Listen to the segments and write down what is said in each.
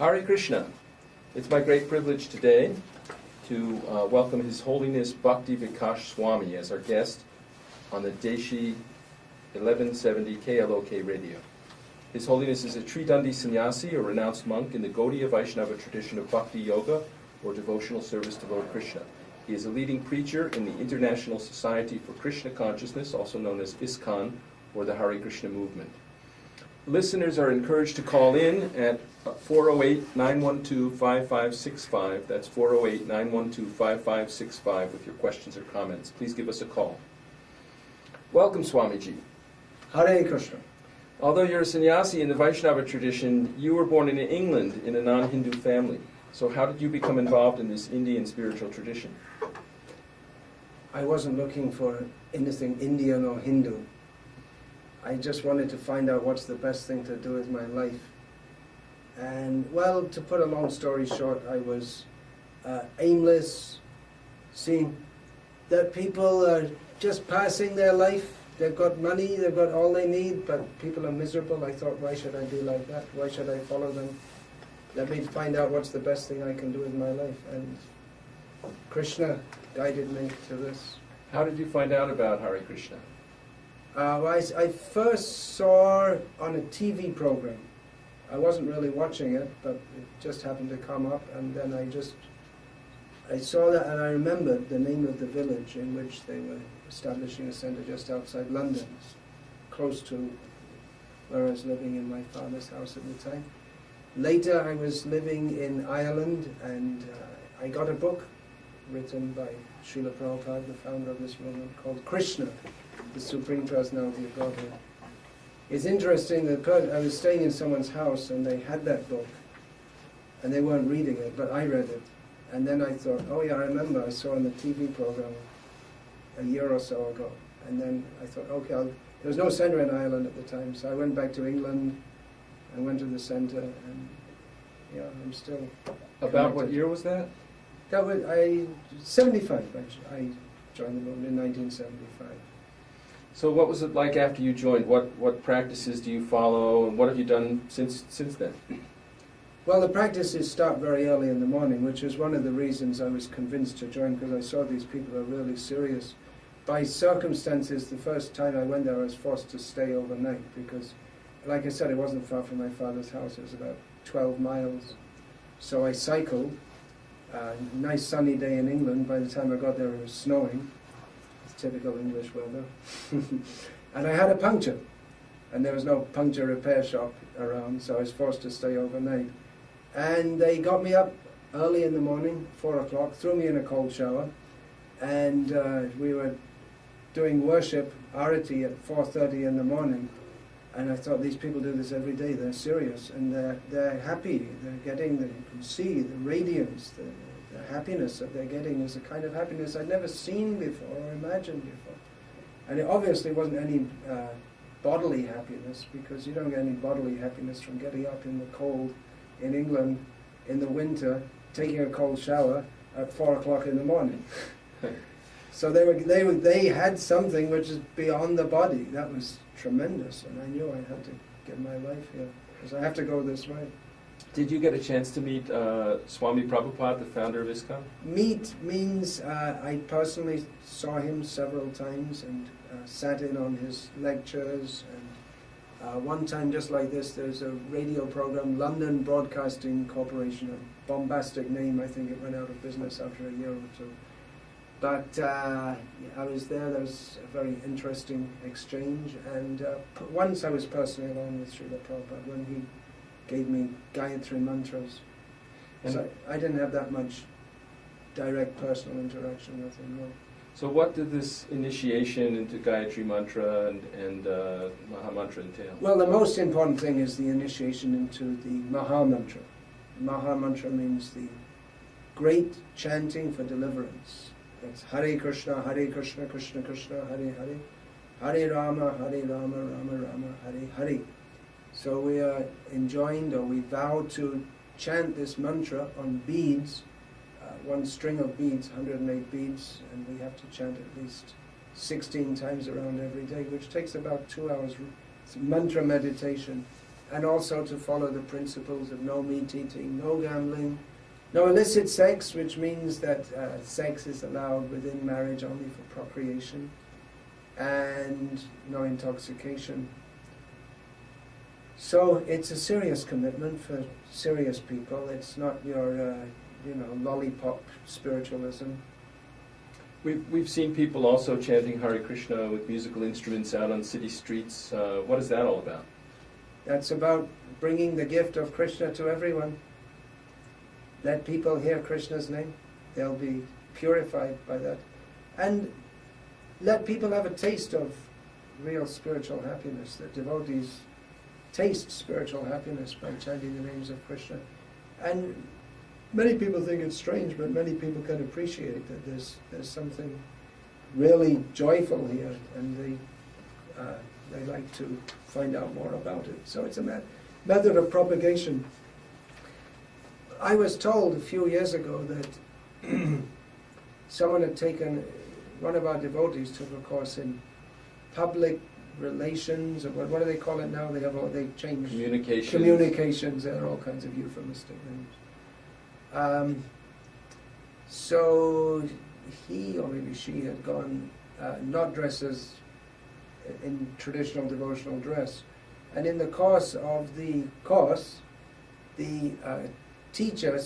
Hare Krishna. It's my great privilege today to welcome His Holiness Bhakti Vikas Swami as our guest on the Desi 1170 KLOK radio. His Holiness is a Tridandi sannyasi, a renounced monk in the Gaudiya Vaishnava tradition of Bhakti Yoga, or devotional service to Lord Krishna. He is a leading preacher in the International Society for Krishna Consciousness, also known as ISKCON, or the Hare Krishna movement. Listeners are encouraged to call in at 408-912-5565. That's 408-912-5565 with your questions or comments. Please give us a call. Welcome, Swamiji. Hare Krishna. Although you're a sannyasi in the Vaishnava tradition, you were born in England in a non-Hindu family. So how did you become involved in this Indian spiritual tradition? I wasn't looking for anything Indian or Hindu. I just wanted to find out what's the best thing to do with my life. And, well, to put a long story short, I was aimless, seeing that people are just passing their life. They've got money, they've got all they need, but people are miserable. I thought, why should I be like that? Why should I follow them? Let me find out what's the best thing I can do with my life. And Krishna guided me to this. How did you find out about Hare Krishna? I first saw on a TV program. I wasn't really watching it, but it just happened to come up, and then I saw that, and I remembered the name of the village in which they were establishing a center just outside London, close to where I was living in my father's house at the time. Later I was living in Ireland, and I got a book written by Srila Prabhupada, the founder of this movement, called Krishna, the Supreme Personality of Godhead. It's interesting that I was staying in someone's house and they had that book, and they weren't reading it, but I read it. And then I thought, oh yeah, I remember I saw on the TV program a year or so ago. And then I thought, okay, there was no centre in Ireland at the time, so I went back to England. I went to the centre, and yeah, I'm still About connected. what year was that? That was 75. Actually, I joined the movement in 1975. So what was it like after you joined? What practices do you follow, and what have you done since then? Well, the practices start very early in the morning, which is one of the reasons I was convinced to join, because I saw these people are really serious. By circumstances, the first time I went there, I was forced to stay overnight because, like I said, it wasn't far from my father's house. It was about 12 miles. So I cycled. Nice sunny day in England. By the time I got there, it was snowing. It's typical English weather. And I had a puncture. And there was no puncture repair shop around, so I was forced to stay overnight. And they got me up early in the morning, 4 o'clock, threw me in a cold shower, and we were doing worship, arati, at 4:30 in the morning. And I thought, these people do this every day, they're serious, and they're happy, you can see the radiance, the happiness that they're getting is a kind of happiness I'd never seen before or imagined before. And it obviously wasn't any bodily happiness, because you don't get any bodily happiness from getting up in the cold in England in the winter, taking a cold shower at 4 o'clock in the morning. So they had something which is beyond the body. That was tremendous, and I knew I had to get my life here, because I have to go this way. Did you get a chance to meet Swami Prabhupada, the founder of ISKCON? Meet means I personally saw him several times and sat in on his lectures. And one time, just like this, there's a radio program, London Broadcasting Corporation, a bombastic name. I think it went out of business after a year or two. But I was there. There was a very interesting exchange. And once I was personally along with Srila Prabhupada when he gave me Gayatri mantras. And so I didn't have that much direct personal interaction with him, no. So what did this initiation into Gayatri Mantra and Maha Mantra entail? Well, the most important thing is the initiation into the Maha Mantra. Maha Mantra means the great chanting for deliverance. It's Hare Krishna, Krishna Krishna, Hare Hare, Hare Rama, Rama Rama, Hare Hare. So we are enjoined, or we vow to chant this mantra on beads, one string of beads, 108 beads, and we have to chant at least 16 times around every day, which takes about 2 hours. It's mantra meditation and also to follow the principles of no meat eating, no gambling, no illicit sex, which means that sex is allowed within marriage only for procreation, and no intoxication. So it's a serious commitment for serious people. It's not your, lollipop spiritualism. We've seen people also chanting Hare Krishna with musical instruments out on city streets. What is that all about? That's about bringing the gift of Krishna to everyone. Let people hear Krishna's name. They'll be purified by that. And let people have a taste of real spiritual happiness. The devotees taste spiritual happiness by chanting the names of Krishna. And many people think it's strange, but many people can appreciate that there's something really joyful here, and they like to find out more about it. So it's a method of propagation. I was told a few years ago that someone had taken, one of our devotees took a course in public relations, or what do they call it now? They changed communications. There are all kinds of euphemistic names. So he, or maybe she, had gone not dressed as in traditional devotional dress, and in the course of the course, the teacher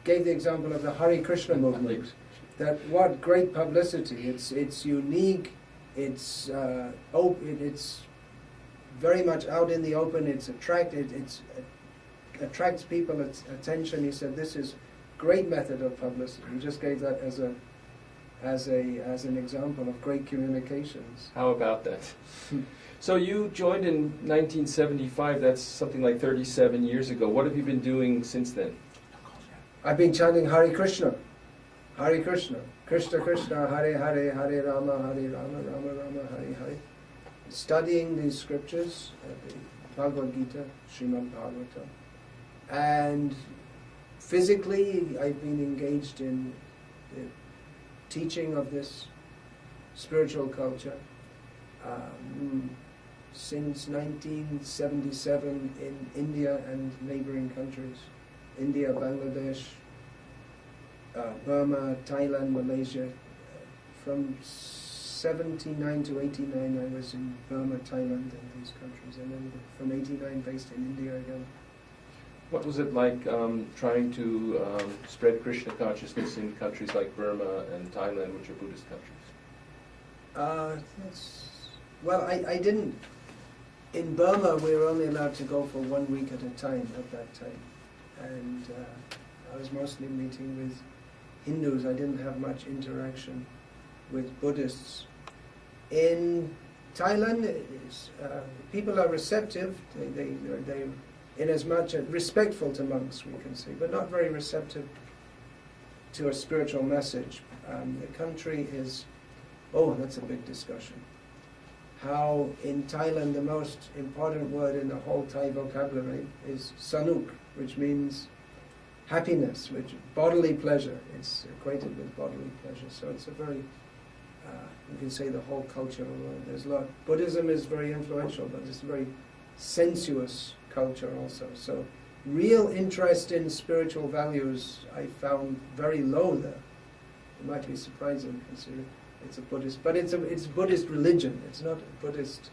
gave the example of the Hare Krishna movement. That what great publicity! It's unique. It's open. It's very much out in the open. It attracts people's attention. He said this is great method of publicity. He just gave that as an example of great communications. How about that? So you joined in 1975. That's something like 37 years ago. What have you been doing since then? I've been chanting Hare Krishna, Hare Krishna, Krishna Krishna, Hare Hare, Hare Rama, Hare Rama, Rama Rama, Hare Hare. Studying these scriptures, the Bhagavad Gita, Srimad Bhagavatam. And physically, I've been engaged in the teaching of this spiritual culture since 1977 in India and neighboring countries. India, Bangladesh, Burma, Thailand, Malaysia. From 79 to 89 I was in Burma, Thailand and these countries, and then from 89 based in India again. What was it like trying to spread Krishna consciousness in countries like Burma and Thailand, which are Buddhist countries? Well, I didn't. In Burma, we were only allowed to go for 1 week at a time at that time. And I was mostly meeting with Hindus. I didn't have much interaction with Buddhists. In Thailand, people are receptive. They're in as much respectful to monks, we can say, but not very receptive to a spiritual message. The country is, that's a big discussion. How in Thailand the most important word in the whole Thai vocabulary is sanuk, which means happiness, which bodily pleasure. It's equated with bodily pleasure. So it's a very, you can say the whole cultural world. There's a lot. Buddhism is very influential, but it's a very sensuous culture also. So real interest in spiritual values I found very low there. It might be surprising considering it's a Buddhist, but it's Buddhist religion. It's not a Buddhist.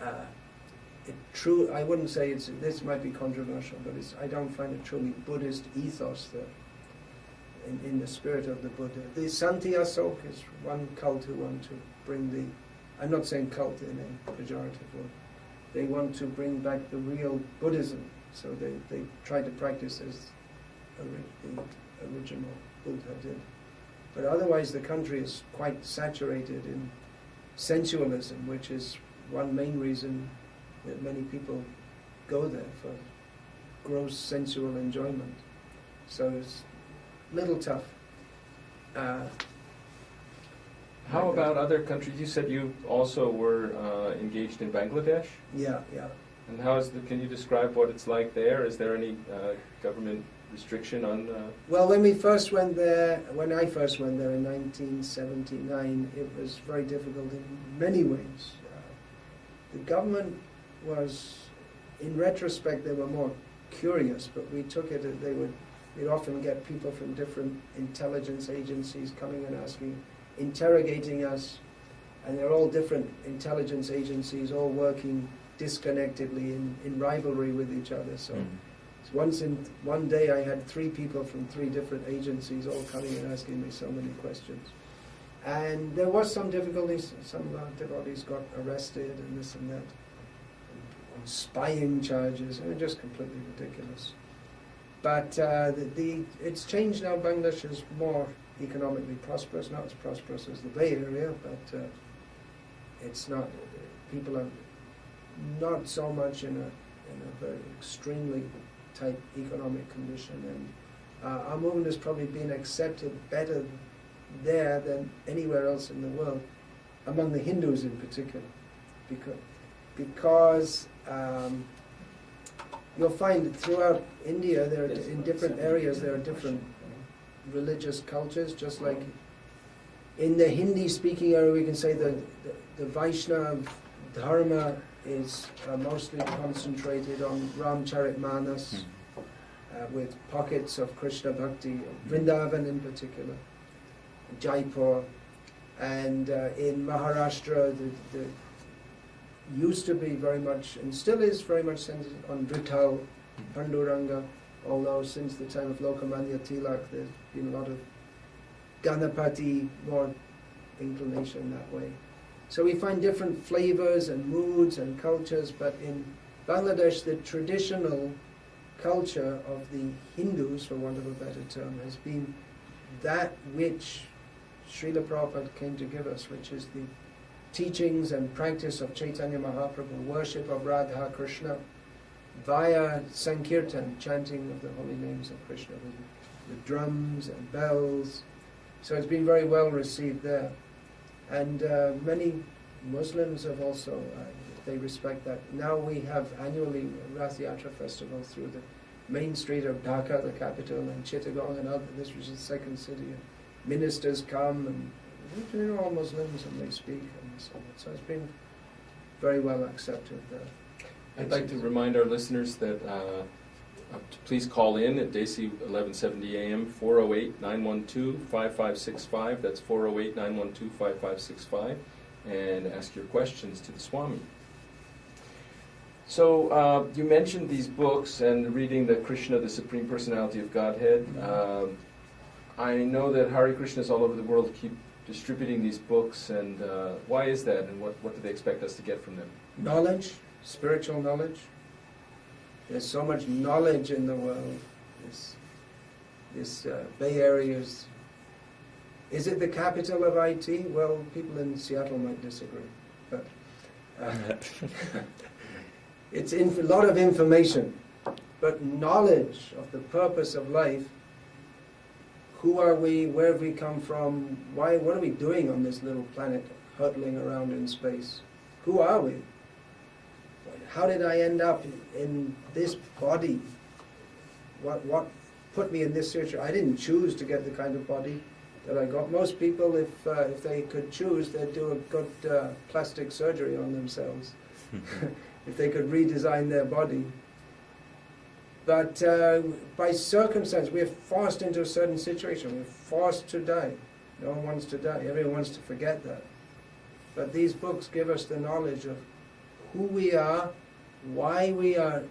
I wouldn't say this might be controversial, but I don't find a truly Buddhist ethos there. In the spirit of the Buddha, the Santi Asok is one cult who want to bring I'm not saying cult in a pejorative word. They want to bring back the real Buddhism, so they try to practice as the original Buddha did. But otherwise the country is quite saturated in sensualism, which is one main reason that many people go there, for gross sensual enjoyment. So it's a little tough. How about other countries? You said you also were engaged in Bangladesh? Yeah. And can you describe what it's like there? Is there any government restriction on... Well, when I first went there in 1979, it was very difficult in many ways. The government was in retrospect, they were more curious, but we took it that we'd often get people from different intelligence agencies coming and asking, interrogating us, and they're all different intelligence agencies, all working disconnectedly in rivalry with each other. So, one day I had 3 people from 3 different agencies all coming and asking me so many questions. And there was some difficulties. Some devotees got arrested and this and that. On spying charges. I mean, just completely ridiculous. But it's changed now. Bangladesh is more economically prosperous, not as prosperous as the Bay Area, but it's not. People are not so much in a very extremely tight economic condition, and our movement has probably been accepted better there than anywhere else in the world, among the Hindus in particular, because you'll find throughout India, there in different areas there are different religious cultures, just like in the Hindi-speaking area we can say that the Vaishnava Dharma is mostly concentrated on Ramcharitmanas, with pockets of Krishna Bhakti, Vrindavan in particular, Jaipur, and in Maharashtra the used to be very much, and still is very much centered on Vital, Panduranga, although since the time of Lokmanya Tilak there's been a lot of Ganapati, more inclination that way. So we find different flavors and moods and cultures, but in Bangladesh the traditional culture of the Hindus, for want of a better term, has been that which Srila Prabhupada came to give us, which is the teachings and practice of Chaitanya Mahaprabhu, worship of Radha Krishna, via Sankirtan, chanting of the holy names of Krishna, with drums and bells. So it's been very well received there. And many Muslims have also, they respect that. Now we have annually Rath Yatra festival through the main street of Dhaka, the capital, and Chittagong and other, this was the second city. And ministers come, and they're all Muslims, and they speak, and so on. So it's been very well accepted there. I'd like to remind our listeners that to please call in at Desi 1170 AM, 408-912-5565. That's 408-912-5565, and ask your questions to the Swami. So you mentioned these books and reading the Krishna, the Supreme Personality of Godhead. I know that Hare Krishnas all over the world keep distributing these books, and why is that, and what do they expect us to get from them? Knowledge, spiritual knowledge. There's so much knowledge in the world. This Bay Area is it the capital of IT? Well, people in Seattle might disagree, but it's a lot of information. But knowledge of the purpose of life, who are we, where have we come from, why, what are we doing on this little planet hurtling around in space? Who are we? How did I end up in this body? What put me in this situation? I didn't choose to get the kind of body that I got. Most people, if they could choose, they'd do a good plastic surgery on themselves, if they could redesign their body. But by circumstance, we're forced into a certain situation. We're forced to die. No one wants to die. Everyone wants to forget that. But these books give us the knowledge of who we are, why we are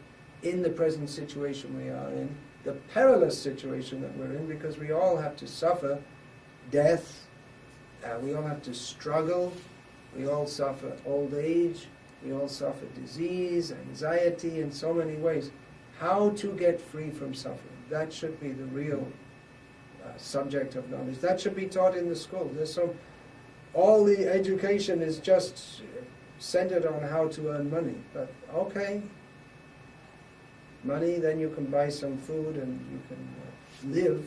in the present situation we are in, the perilous situation that we're in, because we all have to suffer death, we all have to struggle, we all suffer old age, we all suffer disease, anxiety in so many ways. How to get free from suffering, that should be the real subject of knowledge. That should be taught in the school. All the education is just centered on how to earn money. But okay, money, then you can buy some food and you can live,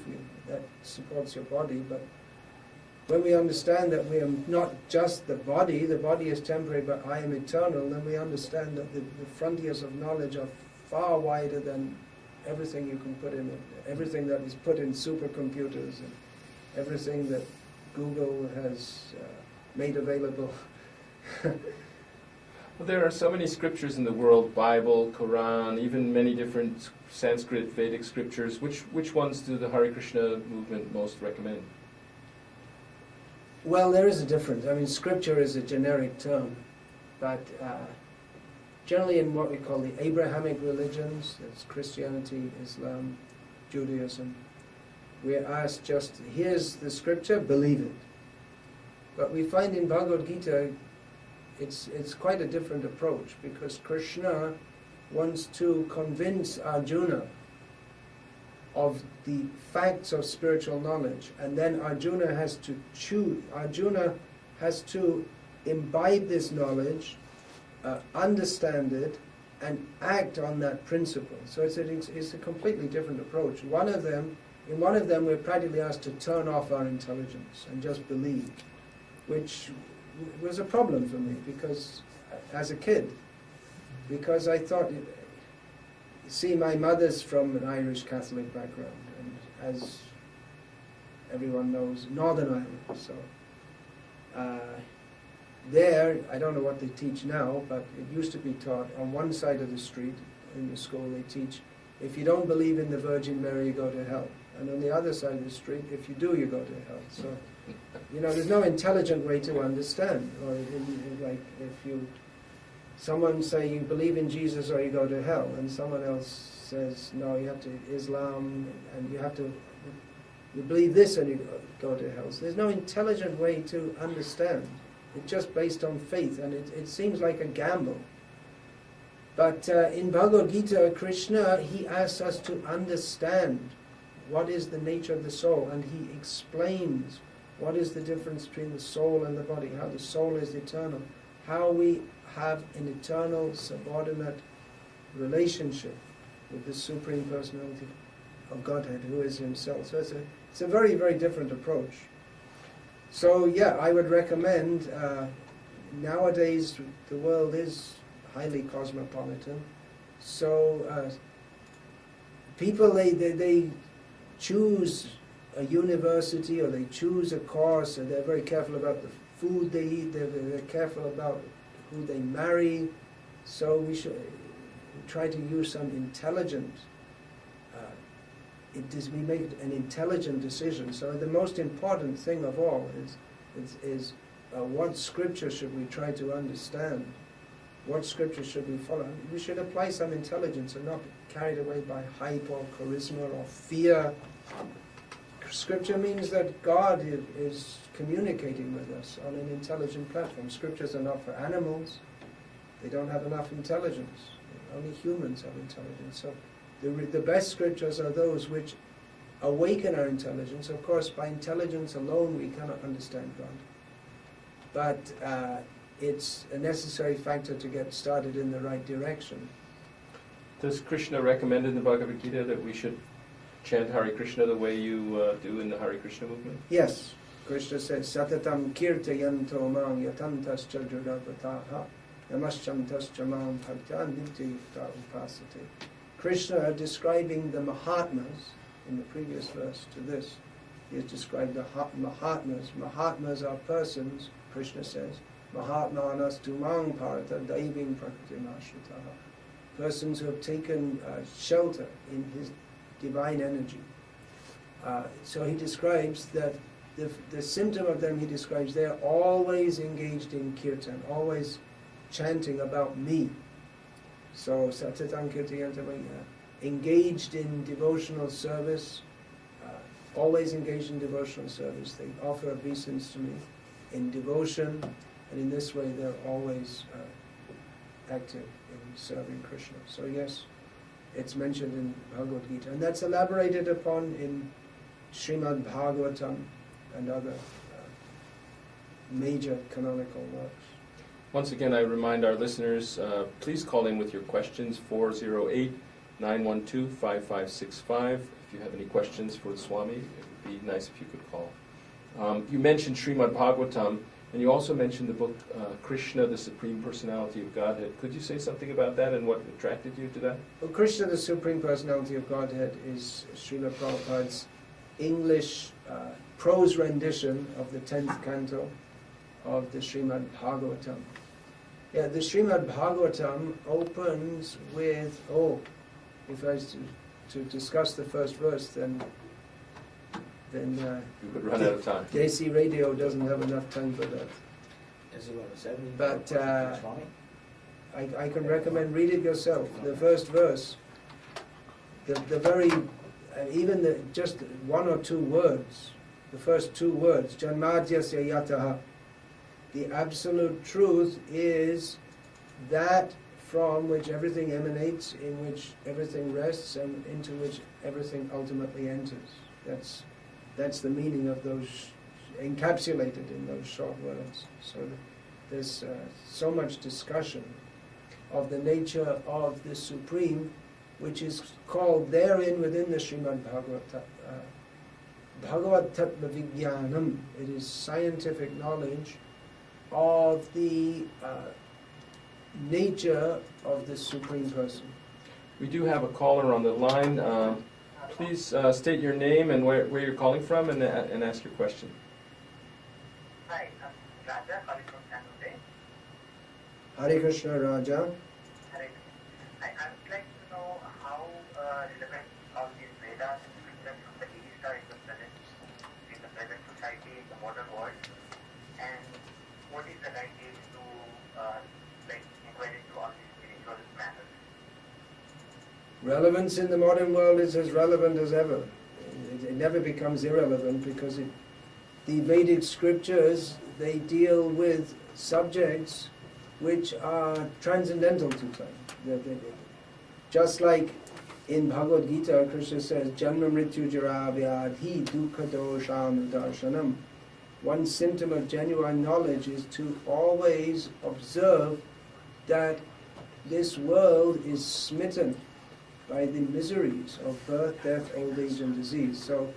that supports your body. But when we understand that we are not just the body is temporary, but I am eternal, then we understand that the frontiers of knowledge are far wider than everything you can put in it, everything that is put in supercomputers and everything that Google has made available. Well, there are so many scriptures in the world, Bible, Quran, even many different Sanskrit, Vedic scriptures. Which ones do the Hare Krishna movement most recommend? Well, there is a difference. I mean, scripture is a generic term, but generally in what we call the Abrahamic religions, that's Christianity, Islam, Judaism, we're asked just, here's the scripture, believe it. But we find in Bhagavad Gita, it's quite a different approach, because Krishna wants to convince Arjuna of the facts of spiritual knowledge, and then Arjuna has to choose. Arjuna has to imbibe this knowledge, understand it, and act on that principle. So it's a completely different approach. In one of them, we're practically asked to turn off our intelligence and just believe, which was a problem for me, because as a kid, because I thought, see, my mother's from an Irish Catholic background, and as everyone knows, Northern Ireland. So there, I don't know what they teach now, but it used to be taught on one side of the street in the school. They teach, if you don't believe in the Virgin Mary, you go to hell. And on the other side of the street, if you do, you go to hell. So, you know, there's no intelligent way to understand. Or like if someone say you believe in Jesus or you go to hell, and someone else says no, you have to Islam, and you believe this and you go to hell. So there's no intelligent way to understand. It's just based on faith, and it seems like a gamble. But in Bhagavad Gita, Krishna, he asks us to understand what is the nature of the soul, and he explains what is the difference between the soul and the body, how the soul is eternal, how we have an eternal subordinate relationship with the Supreme Personality of Godhead, who is himself. So it's a very, very different approach. So yeah, I would recommend, nowadays the world is highly cosmopolitan, so people, they choose a university or they choose a course, and they're very careful about the food they eat, they're careful about who they marry. So we should try to use some intelligent, we make an intelligent decision. So the most important thing of all is what scripture should we try to understand? What scripture should we follow? We should apply some intelligence and not be carried away by hype or charisma or fear. Scripture means that God is communicating with us on an intelligent platform. Scriptures are not for animals. They don't have enough intelligence. Only humans have intelligence. So the best scriptures are those which awaken our intelligence. Of course, by intelligence alone we cannot understand God. But it's a necessary factor to get started in the right direction. Does Krishna recommend in the Bhagavad Gita that we should chant Hare Krishna the way you do in the Hare Krishna movement? Yes. Krishna says, Satatam kirtayanto mang yatantascha jurabhataha namasyantascha mang bhaktan nityayukta upasate. Krishna, describing the Mahatmas, in the previous verse to this, he has described the Mahatmas. Mahatmas are persons, Krishna says, Mahatmanas tumang parata daiving prakritim ashritaha. Persons who have taken shelter in his divine energy. So he describes that the symptom of them, he describes, they are always engaged in kirtan, always chanting about me. So Satatam Kirtayantam, engaged in devotional service, always engaged in devotional service. They offer obeisance to me in devotion, and in this way they're always active in serving Krishna. So yes, it's mentioned in Bhagavad Gita, and that's elaborated upon in Srimad Bhagavatam and other major canonical works. Once again, I remind our listeners, please call in with your questions, 408-912-5565. If you have any questions for the Swami, it would be nice if you could call. You mentioned Srimad Bhagavatam, and you also mentioned the book Krishna, the Supreme Personality of Godhead. Could you say something about that and what attracted you to that? Well, Krishna, the Supreme Personality of Godhead, is Srila Prabhupada's English prose rendition of the 10th canto of the Srimad Bhagavatam. Yeah, the Srimad Bhagavatam opens with, if I was to discuss the first verse, then You would run out of time. Desi Radio doesn't have enough time for that. But I can recommend, read it yourself. The first verse, the very, even just one or two words, the first two words, Janmadyasya yataha. The absolute truth is that from which everything emanates, in which everything rests, and into which everything ultimately enters. That's the meaning of those, encapsulated in those short words. So there's so much discussion of the nature of the Supreme, which is called therein within the Srimad Bhagavad Tattva Vijnanam. It is scientific knowledge of the nature of the Supreme Person. We do have a caller on the line. Please state your name and where you're calling from and ask your question. Hi, I'm Raja calling from San Jose. Hare Krishna Raja. Hare. I would like to know how relevant all these Vedas and scriptures from the East are in the present society, in the modern world, and what is the right age to inquire into all these spiritual matters? Relevance in the modern world is as relevant as ever. It never becomes irrelevant because the Vedic scriptures, they deal with subjects which are transcendental to time. Just like in Bhagavad Gita, Krishna says, Janma Mrityu Jara Vyadhi Dukkha Dosham Darshanam. One symptom of genuine knowledge is to always observe that this world is smitten by the miseries of birth, death, old age, and disease. So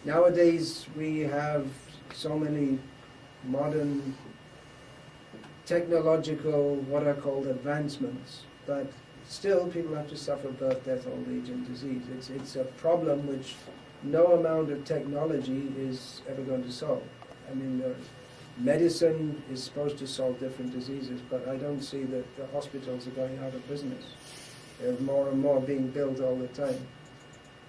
nowadays we have so many modern technological, what are called advancements, but still people have to suffer birth, death, old age, and disease. It's a problem which no amount of technology is ever going to solve. I mean, medicine is supposed to solve different diseases, but I don't see that the hospitals are going out of business. There's more and more being built all the time.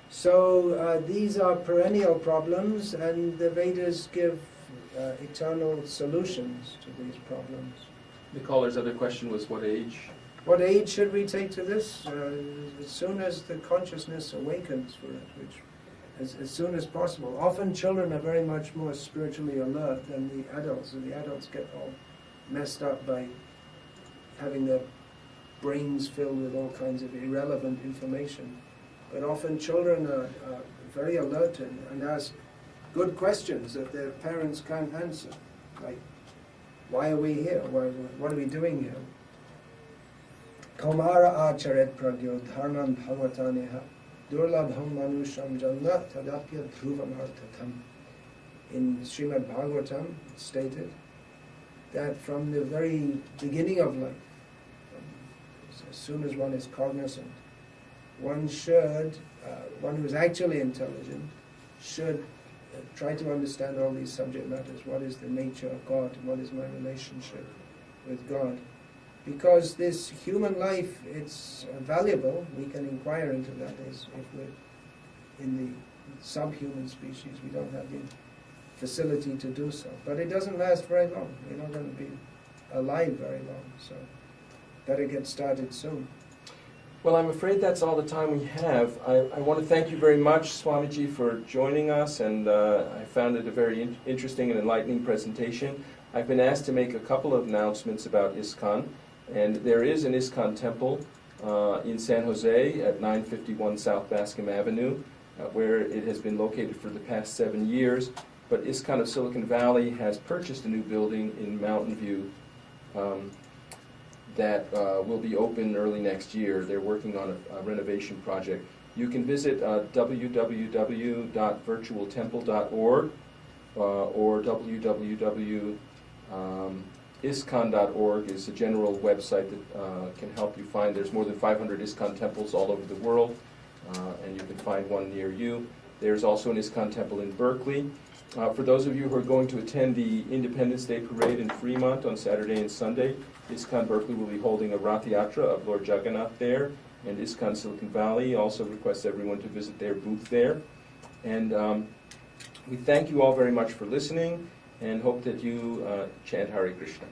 So these are perennial problems, and the Vedas give eternal solutions to these problems. The caller's other question was what age? What age should we take to this? As soon as the consciousness awakens for it, which as soon as possible. Often children are very much more spiritually alert than the adults, and the adults get all messed up by having their brains filled with all kinds of irrelevant information. But often children are very alert and ask good questions that their parents can't answer. Like, why are we here? What are we doing here? Kaumara acharet pragyo dharman bhagavataneha durlabham manusham janna tadapya dhruvamartatam. In Srimad Bhagavatam, it's stated that from the very beginning of life, as soon as one is cognizant, one should, one who is actually intelligent, should try to understand all these subject matters. What is the nature of God? What is my relationship with God? Because this human life, it's valuable. We can inquire into that as if we're in the subhuman species. We don't have the facility to do so. But it doesn't last very long. We're not going to be alive very long. So better get started soon. Well, I'm afraid that's all the time we have. I want to thank you very much, Swamiji, for joining us, and I found it a very interesting and enlightening presentation. I've been asked to make a couple of announcements about ISKCON, and there is an ISKCON temple in San Jose at 951 South Bascom Avenue, where it has been located for the past 7 years. But ISKCON of Silicon Valley has purchased a new building in Mountain View that will be open early next year. They're working on a renovation project. You can visit www.virtualtemple.org or www.iscon.org is a general website that can help you find. There's more than 500 ISKCON temples all over the world, and you can find one near you. There's also an ISKCON temple in Berkeley, For those of you who are going to attend the Independence Day Parade in Fremont on Saturday and Sunday, ISKCON Berkeley will be holding a Rath Yatra of Lord Jagannath there, and ISKCON Silicon Valley also requests everyone to visit their booth there. And we thank you all very much for listening, and hope that you chant Hare Krishna.